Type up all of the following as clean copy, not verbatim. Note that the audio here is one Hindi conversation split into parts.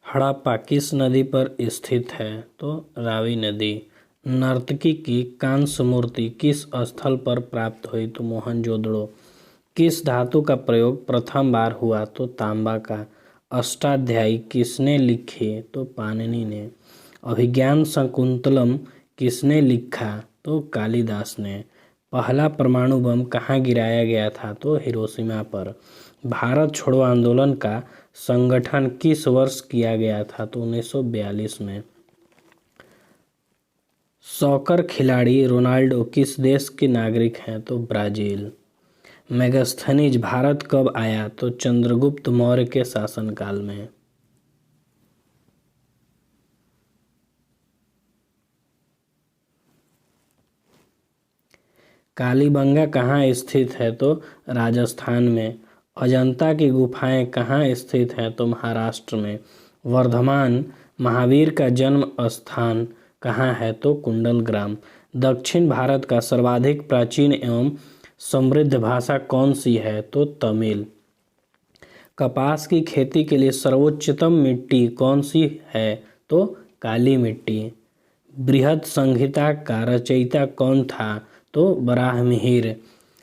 हड़प्पा किस नदी पर स्थित है? तो रावी नदी। नर्तकी की कांस्य मूर्ति किस स्थल पर प्राप्त हुई? तो मोहनजोदड़ो। किस धातु का प्रयोग प्रथम बार हुआ? तो तांबा का। अष्टाध्यायी किसने लिखी? तो पाणिनि ने। अभिज्ञान शाकुंतलम किसने लिखा? तो कालिदास ने। पहला परमाणु बम कहाँ गिराया गया था? तो हिरोशिमा पर। भारत छोड़ो आंदोलन का संगठन किस वर्ष किया गया था? तो 1942 में। सॉकर खिलाड़ी रोनाल्डो किस देश के नागरिक हैं? तो ब्राजील। मेगास्थनीज भारत कब आया? तो चंद्रगुप्त मौर्य के शासनकाल में। कालीबंगा कहाँ स्थित है? तो राजस्थान में। अजंता की गुफाएं कहाँ स्थित हैं? तो महाराष्ट्र में। वर्धमान महावीर का जन्म स्थान कहाँ है? तो कुंडल ग्राम। दक्षिण भारत का सर्वाधिक प्राचीन एवं समृद्ध भाषा कौन सी है? तो तमिल। कपास की खेती के लिए सर्वोच्चतम मिट्टी कौन सी है? तो काली मिट्टी। बृहद संहिता का रचयिता कौन था? तो बराहमिहिर।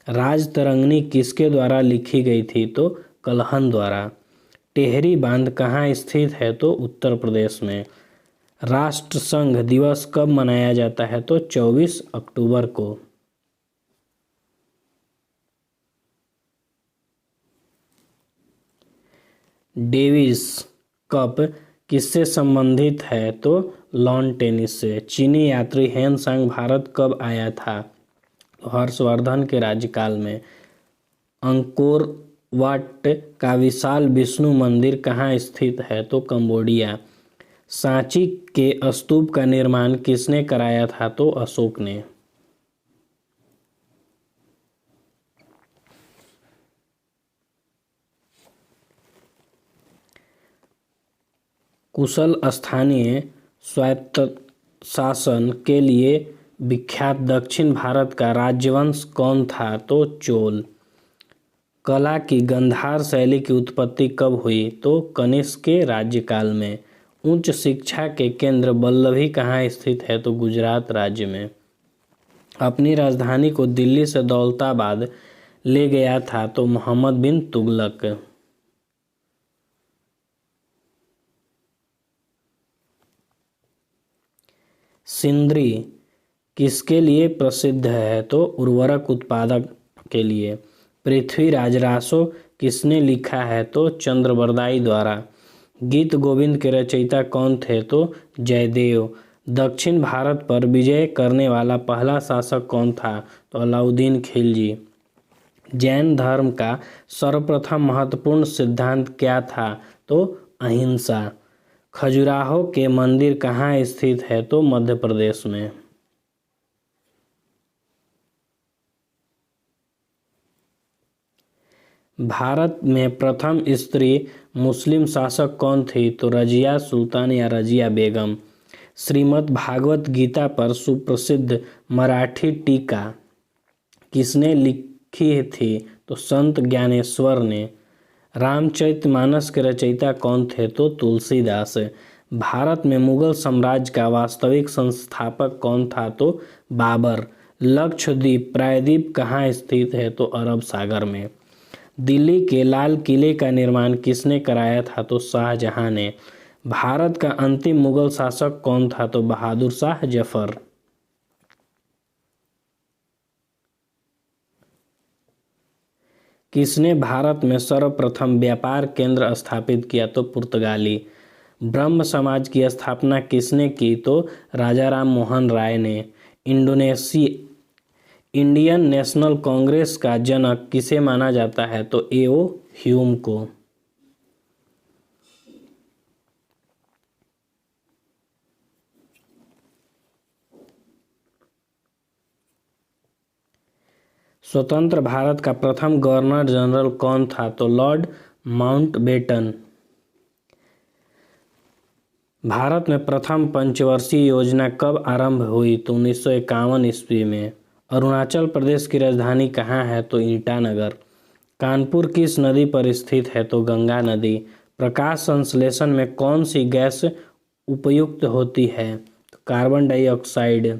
राजतरंगिणी किसके द्वारा लिखी गई थी? तो कल्हन द्वारा। टेहरी बांध कहाँ स्थित है? तो उत्तर प्रदेश में। राष्ट्रसंघ दिवस कब मनाया जाता है? तो 24 अक्टूबर को। डेविस कप किससे संबंधित है? तो लॉन टेनिस से। चीनी यात्री हेन सांग भारत कब आया था? हर्षवर्धन के राज्यकाल में। अंकोर वाट का विशाल विष्णु मंदिर कहाँ स्थित है? तो कंबोडिया। सांची के स्तूप का निर्माण किसने कराया था? तो अशोक ने। कुशल स्थानीय स्वायत्त शासन के लिए विख्यात दक्षिण भारत का राजवंश कौन था? तो चोल। कला की गंधार शैली की उत्पत्ति कब हुई? तो कनिष्क के राज्यकाल में। उच्च शिक्षा के केंद्र वल्लभी कहाँ स्थित है? तो गुजरात राज्य में। अपनी राजधानी को दिल्ली से दौलताबाद ले गया था? तो मोहम्मद बिन तुगलक। सिंदरी किसके लिए प्रसिद्ध है? तो उर्वरक उत्पादन के लिए। पृथ्वीराज रासो किसने लिखा है? तो चंद्रबरदाई द्वारा। गीत गोविंद के रचयिता कौन थे? तो जयदेव। दक्षिण भारत पर विजय करने वाला पहला शासक कौन था? तो अलाउद्दीन खिलजी। जैन धर्म का सर्वप्रथम महत्वपूर्ण सिद्धांत क्या था? तो अहिंसा। खजुराहो के मंदिर कहाँ स्थित है? तो मध्य प्रदेश में। भारत में प्रथम स्त्री मुस्लिम शासक कौन थी? तो रजिया सुल्तान या रजिया बेगम। श्रीमद् भागवत गीता पर सुप्रसिद्ध मराठी टीका किसने लिखी थी? तो संत ज्ञानेश्वर ने। रामचरितमानस के रचयिता कौन थे? तो तुलसीदास। भारत में मुगल साम्राज्य का वास्तविक संस्थापक कौन था? तो बाबर। लक्षद्वीप प्रायद्वीप कहाँ स्थित है? तो अरब सागर में। दिल्ली के लाल किले का निर्माण किसने कराया था? तो शाहजहां ने। भारत का अंतिम मुगल शासक कौन था? तो बहादुर शाह जफर। किसने भारत में सर्वप्रथम व्यापार केंद्र स्थापित किया? तो पुर्तगाली। ब्रह्म समाज की स्थापना किसने की? तो राजा राम मोहन राय ने। इंडियन नेशनल कांग्रेस का जनक किसे माना जाता है? तो एओ ह्यूम को। स्वतंत्र भारत का प्रथम गवर्नर जनरल कौन था? तो लॉर्ड माउंटबेटन। भारत में प्रथम पंचवर्षीय योजना कब आरंभ हुई? तो 1951 ईस्वी में। अरुणाचल प्रदेश की राजधानी कहाँ है? तो ईटानगर। कानपुर किस नदी पर स्थित है? तो गंगा नदी। प्रकाश संश्लेषण में कौन सी गैस उपयुक्त होती है? तो कार्बन डाइऑक्साइड।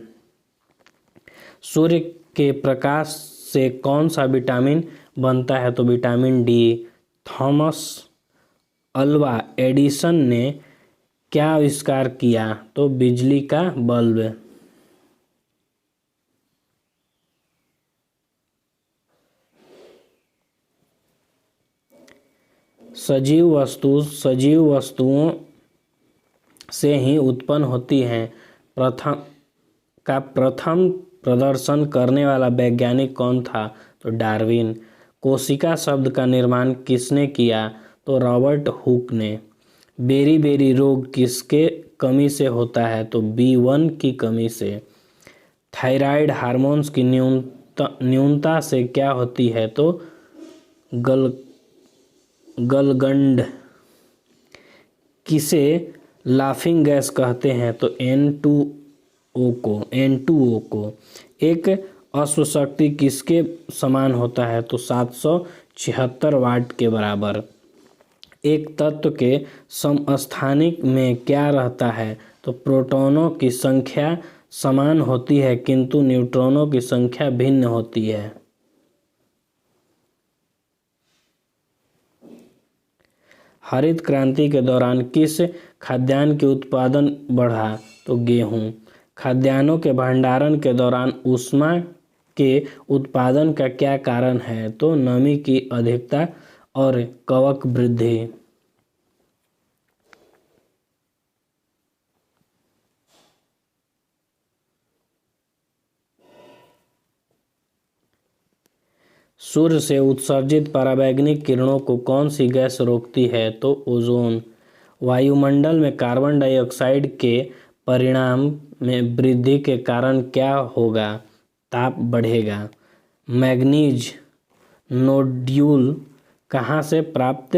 सूर्य के प्रकाश से कौन सा विटामिन बनता है? तो vitamin D. Thomas Alva Edison ने क्या आविष्कार किया? तो बिजली का बल्ब। सजीव वस्तुओं से ही उत्पन्न होती हैं। प्रथम प्रदर्शन करने वाला वैज्ञानिक कौन था? तो डार्विन। कोशिका शब्द का निर्माण किसने किया? तो रॉबर्ट हुक ने। बेरी रोग किसके कमी से होता है? तो B1 की कमी से। थायराइड हार्मोन्स की न्यूनता से क्या होती है? तो गलगंड। किसे लाफिंग गैस कहते हैं? तो N2O को। एक अश्व शक्ति किसके समान होता है? तो 776 वाट के बराबर। एक तत्व के समस्थानिक में क्या रहता है? तो प्रोटॉनों की संख्या समान होती है किंतु न्यूट्रॉनों की संख्या भिन्न होती है। हरित क्रांति के दौरान किस खाद्यान्न के उत्पादन बढ़ा? तो गेहूं। खाद्यान्नों के भंडारण के दौरान ऊष्मा के उत्पादन का क्या कारण है? तो नमी की अधिकता और कवक वृद्धि। सूर्य से उत्सर्जित पराबैंगनी किरणों को कौन सी गैस रोकती है? तो ओजोन। वायुमंडल में कार्बन डाइऑक्साइड के परिमाण में वृद्धि के कारण क्या होगा? ताप बढ़ेगा। मैग्नीज नोड्यूल कहाँ से प्राप्त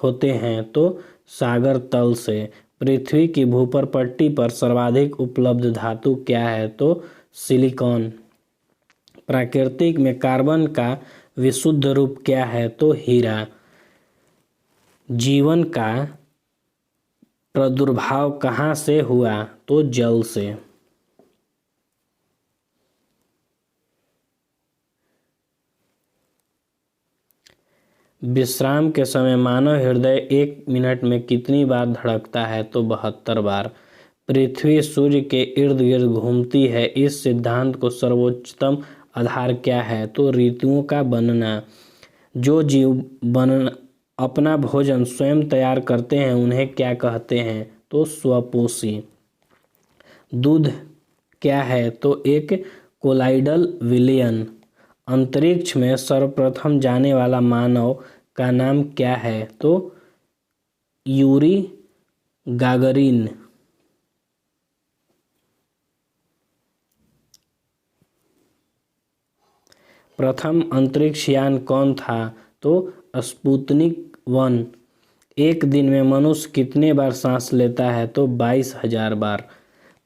होते हैं? तो सागर तल से। पृथ्वी की भूपर पट्टी पर सर्वाधिक उपलब्ध धातु क्या है? तो सिलिकॉन। प्राकृतिक में कार्बन का विशुद्ध रूप क्या है? तो हीरा। जीवन का प्रादुर्भाव कहाँ से हुआ? तो जल से। विश्राम के समय मानव हृदय 1 मिनट में कितनी बार धड़कता है? तो 72 बार। पृथ्वी सूर्य के इर्द गिर्द घूमती है, इस सिद्धांत को सर्वोच्चतम आधार क्या है? तो ऋतुओं का बनना। जो जीव अपना भोजन स्वयं तैयार करते हैं उन्हें क्या कहते हैं? तो स्वपोषी। दूध क्या है? तो एक कोलाइडल विलयन। अंतरिक्ष में सर्वप्रथम जाने वाला मानव का नाम क्या है? तो यूरी गागरिन। प्रथम अंतरिक्ष यान कौन था? तो स्पुतनिक 1। एक दिन में मनुष्य कितने बार सांस लेता है? तो 22,000 बार।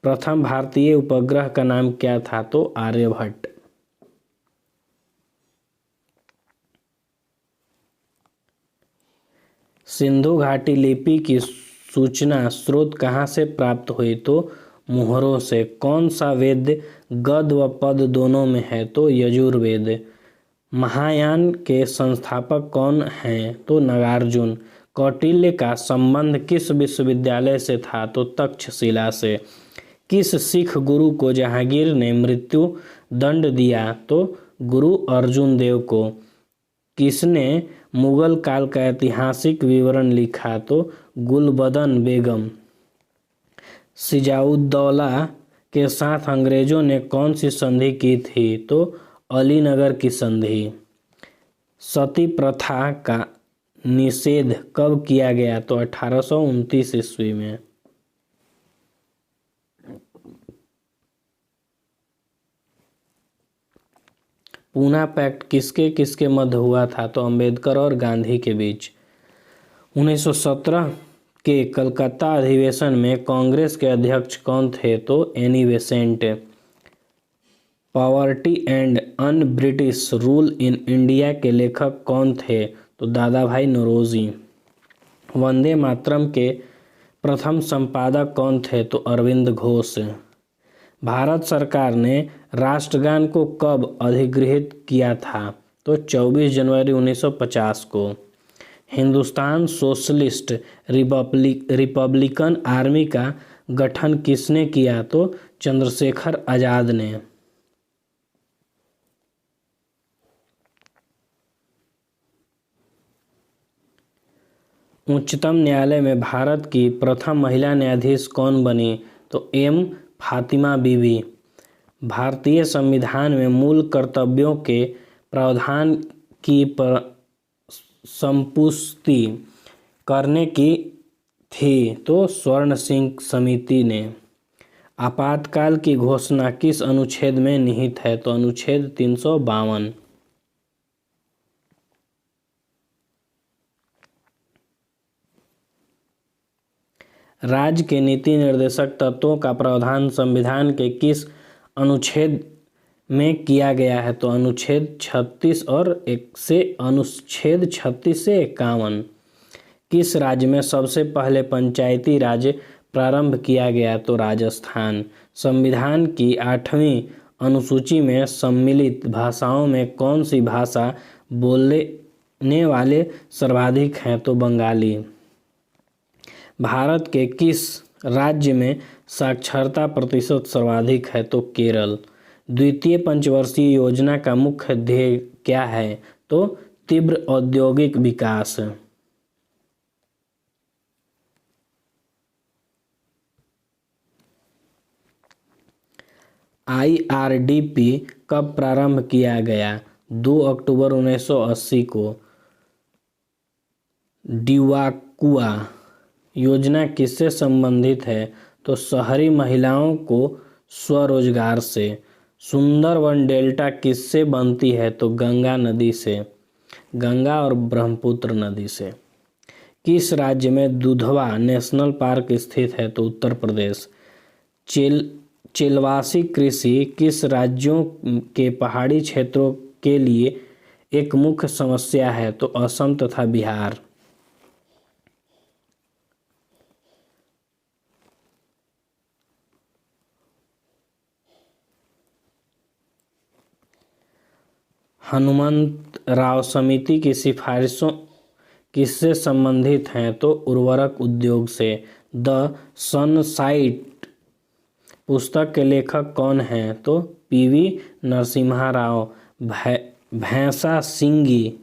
प्रथम भारतीय उपग्रह का नाम क्या था? तो आर्यभट्ट। सिंधु घाटी लिपि की सूचना स्रोत कहाँ से प्राप्त हुई? तो मुहरों से। कौन सा वेद गद व पद दोनों में है? तो यजुर्वेद। महायान के संस्थापक कौन हैं? तो नागार्जुन। कौटिल्य का संबंध किस विश्वविद्यालय से था? तो तक्षशिला से। किस सिख गुरु को जहांगीर ने मृत्यु दंड दिया? तो गुरु अर्जुन देव को। किसने मुगल काल का ऐतिहासिक विवरण लिखा? तो गुलबदन बेगम। सिजाउद्दौला के साथ अंग्रेजों ने कौन सी संधि की थी? तो अलीनगर की संधि। सती प्रथा का निषेध कब किया गया? तो 1829 ईस्वी में। पूना पैक्ट किसके किसके मध्य हुआ था? तो अंबेडकर और गांधी के बीच। 1917 के कलकत्ता अधिवेशन में कांग्रेस के अध्यक्ष कौन थे? तो Annie Besant. Poverty and un British rule in India के लेखक कौन थे? तो दादा भाई नौरोजी। वंदे मातरम के प्रथम संपादक कौन थे? तो अरविंद घोष। भारत सरकार ने राष्ट्रगान को कब अधिगृहित किया था? तो 24 जनवरी 1950 को। हिंदुस्तान सोशलिस्ट रिपब्लिकन आर्मी का गठन किसने किया? तो चंद्रशेखर आजाद ने। उच्चतम न्यायालय में भारत की प्रथम महिला न्यायाधीश कौन बनी? तो एम फातिमा बीबी। भारतीय संविधान में मूल कर्तव्यों के प्रावधान की संपुष्टि करने की थी? तो स्वर्ण सिंह समिति ने। आपातकाल की घोषणा किस अनुच्छेद में निहित है? तो अनुच्छेद 352। राज्य के नीति निर्देशक तत्वों का प्रावधान संविधान के किस अनुच्छेद में किया गया है? तो अनुच्छेद 36 और अनुच्छेद 36 से 51। किस राज्य में सबसे पहले पंचायती राज प्रारंभ किया गया? तो राजस्थान। संविधान की 8वीं अनुसूची में सम्मिलित भाषाओं में कौन सी भाषा बोलने वाले सर्वाधिक हैं? तो बंगाली। भारत के किस राज्य में साक्षरता प्रतिशत सर्वाधिक है? तो केरल। द्वितीय पंचवर्षीय योजना का मुख्य ध्येय क्या है? तो तीव्र औद्योगिक विकास। IRDP कब प्रारंभ किया गया? 2 अक्टूबर 1980 को। डिवाकुआ योजना किससे संबंधित है? तो शहरी महिलाओं को स्वरोजगार से। सुंदरवन डेल्टा किससे बनती है? तो गंगा नदी से, गंगा और ब्रह्मपुत्र नदी से। किस राज्य में दुधवा नेशनल पार्क स्थित है? तो उत्तर प्रदेश। चेलवासी कृषि किस राज्यों के पहाड़ी क्षेत्रों के लिए एक मुख्य समस्या है? तो असम तथा बिहार। हनुमंतराव समिति की सिफारिशों किससे संबंधित हैं? तो उर्वरक उद्योग से। द सनसाइट पुस्तक के लेखक कौन हैं? तो PV नरसिम्हा राव। भैंसा सिंगी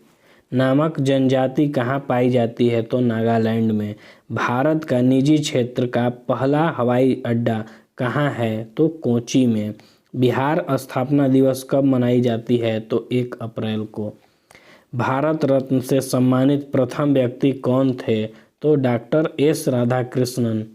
नामक जनजाति कहाँ पाई जाती है? तो नागालैंड में। भारत का निजी क्षेत्र का पहला हवाई अड्डा कहाँ है? तो कोच्चि में। बिहार स्थापना दिवस कब मनाई जाती है? तो 1 अप्रैल को। भारत रत्न से सम्मानित प्रथम व्यक्ति कौन थे? तो डॉक्टर S राधाकृष्णन।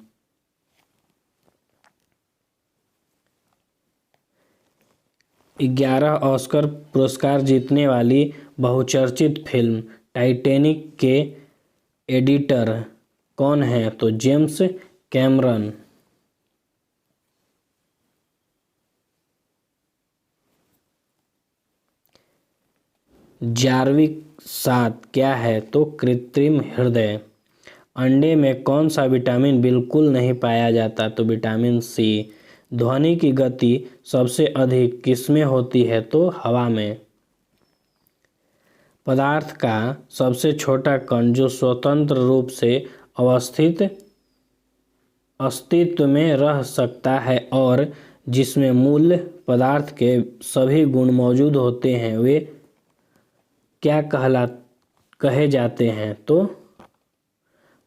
11 ऑस्कर पुरस्कार जीतने वाली बहुचर्चित फिल्म टाइटैनिक के एडिटर कौन हैं? तो जेम्स कैमरन। जार्विक 7 क्या है? तो कृत्रिम हृदय। अंडे में कौन सा विटामिन बिल्कुल नहीं पाया जाता? तो विटामिन C। ध्वनि की गति सबसे अधिक किसमें होती है? तो हवा में। पदार्थ का सबसे छोटा कण जो स्वतंत्र रूप से अस्तित्व में रह सकता है और जिसमें मूल पदार्थ के सभी गुण मौजूद होते हैं, वे क्या कहे जाते हैं? तो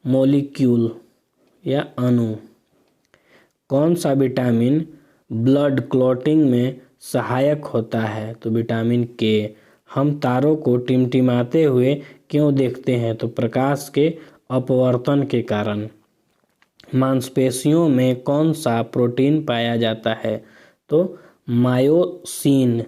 मॉलिक्यूल या अणु। कौन सा विटामिन ब्लड क्लॉटिंग में सहायक होता है? तो विटामिन K। हम तारों को टिमटिमाते हुए क्यों देखते हैं? तो प्रकाश के अपवर्तन के कारण। मांसपेशियों में कौन सा प्रोटीन पाया जाता है? तो मायोसिन।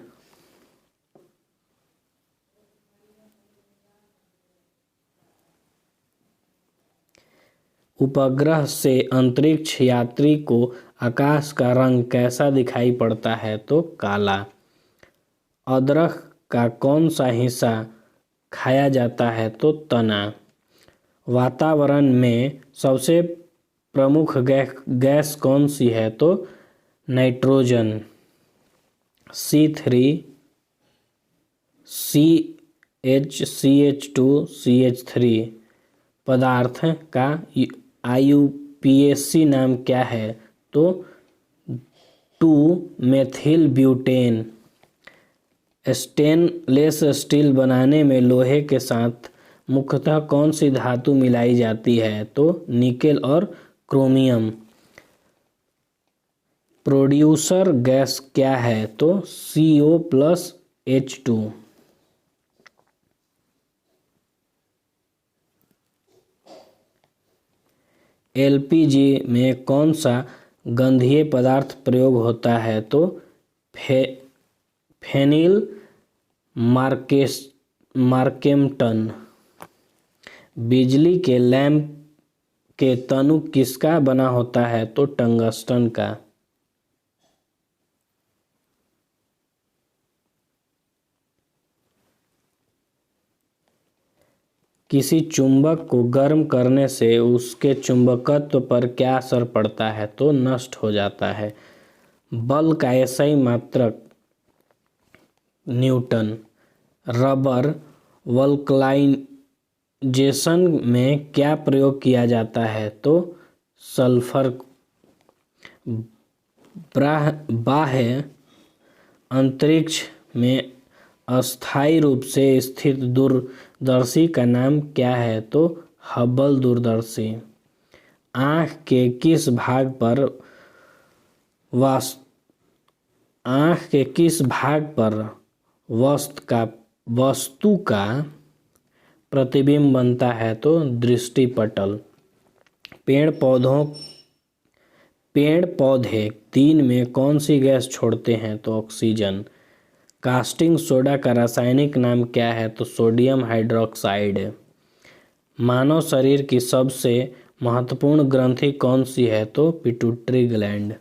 उपग्रह से अंतरिक्ष यात्री को आकाश का रंग कैसा दिखाई पड़ता है? तो काला। अदरक का कौन सा हिस्सा खाया जाता है? तो तना। वातावरण में सबसे प्रमुख गैस कौन सी है? तो नाइट्रोजन। C3 CH2CH3 पदार्थ का IUPAC नाम क्या है? तो 2-मेथिल ब्यूटेन। स्टेनलेस स्टील बनाने में लोहे के साथ मुख्यतः कौन सी धातु मिलाई जाती है? तो निकेल और क्रोमियम। प्रोड्यूसर गैस क्या है? तो CO+H2। LPG में कौन सा गंधीय पदार्थ प्रयोग होता है? तो फेनिल मार्केटन। बिजली के लैंप के तनु किसका बना होता है? तो टंगस्टन का। किसी चुंबक को गर्म करने से उसके चुंबकत्व पर क्या असर पड़ता है? तो नष्ट हो जाता है। बल का एसआई मात्रक न्यूटन। रबर वल्कनाइजेशन में क्या प्रयोग किया जाता है? तो सल्फर। बाह्य अंतरिक्ष में अस्थायी रूप से स्थित दूरदर्शी का नाम क्या है? तो हबल दूरदर्शी। आँख के किस भाग पर वस्तु का प्रतिबिंब बनता है? तो दृष्टिपटल। पेड़ पौधे दिन में कौन सी गैस छोड़ते हैं? तो ऑक्सीजन। कास्टिंग सोडा का रासायनिक नाम क्या है? तो सोडियम हाइड्रोक्साइड। मानव शरीर की सबसे महत्वपूर्ण ग्रंथि कौन सी है? तो पिट्यूटरी ग्लैंड।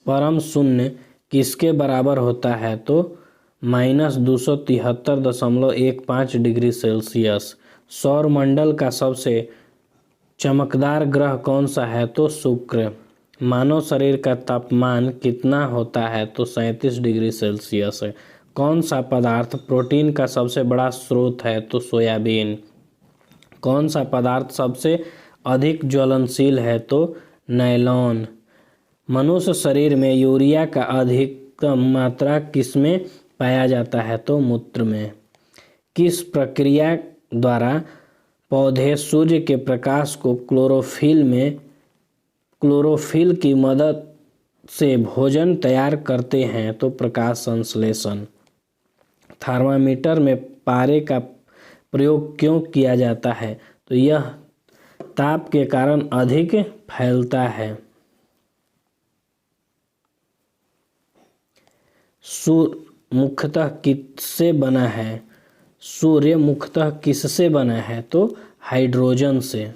परम शून्य किसके बराबर होता है? तो -273.15 डिग्री सेल्सियस। सौरमंडल का सबसे चमकदार ग्रह कौन सा है? तो शुक्र। मानव शरीर का तापमान कितना होता है? तो 37 डिग्री सेल्सियस है। कौन सा पदार्थ प्रोटीन का सबसे बड़ा स्रोत है? तो सोयाबीन। कौन सा पदार्थ सबसे अधिक ज्वलनशील है? तो नायलॉन। मनुष्य शरीर में यूरिया का अधिकतम मात्रा किसमें पाया जाता है? तो मूत्र में। किस प्रक्रिया द्वारा पौधे सूर्य के प्रकाश को क्लोरोफिल की मदद से भोजन तैयार करते हैं? तो प्रकाश संश्लेषण। थर्मामीटर में पारे का प्रयोग क्यों किया जाता है? तो यह ताप के कारण अधिक फैलता है। सूर्य मुख्यतः किससे बना है? तो हाइड्रोजन से।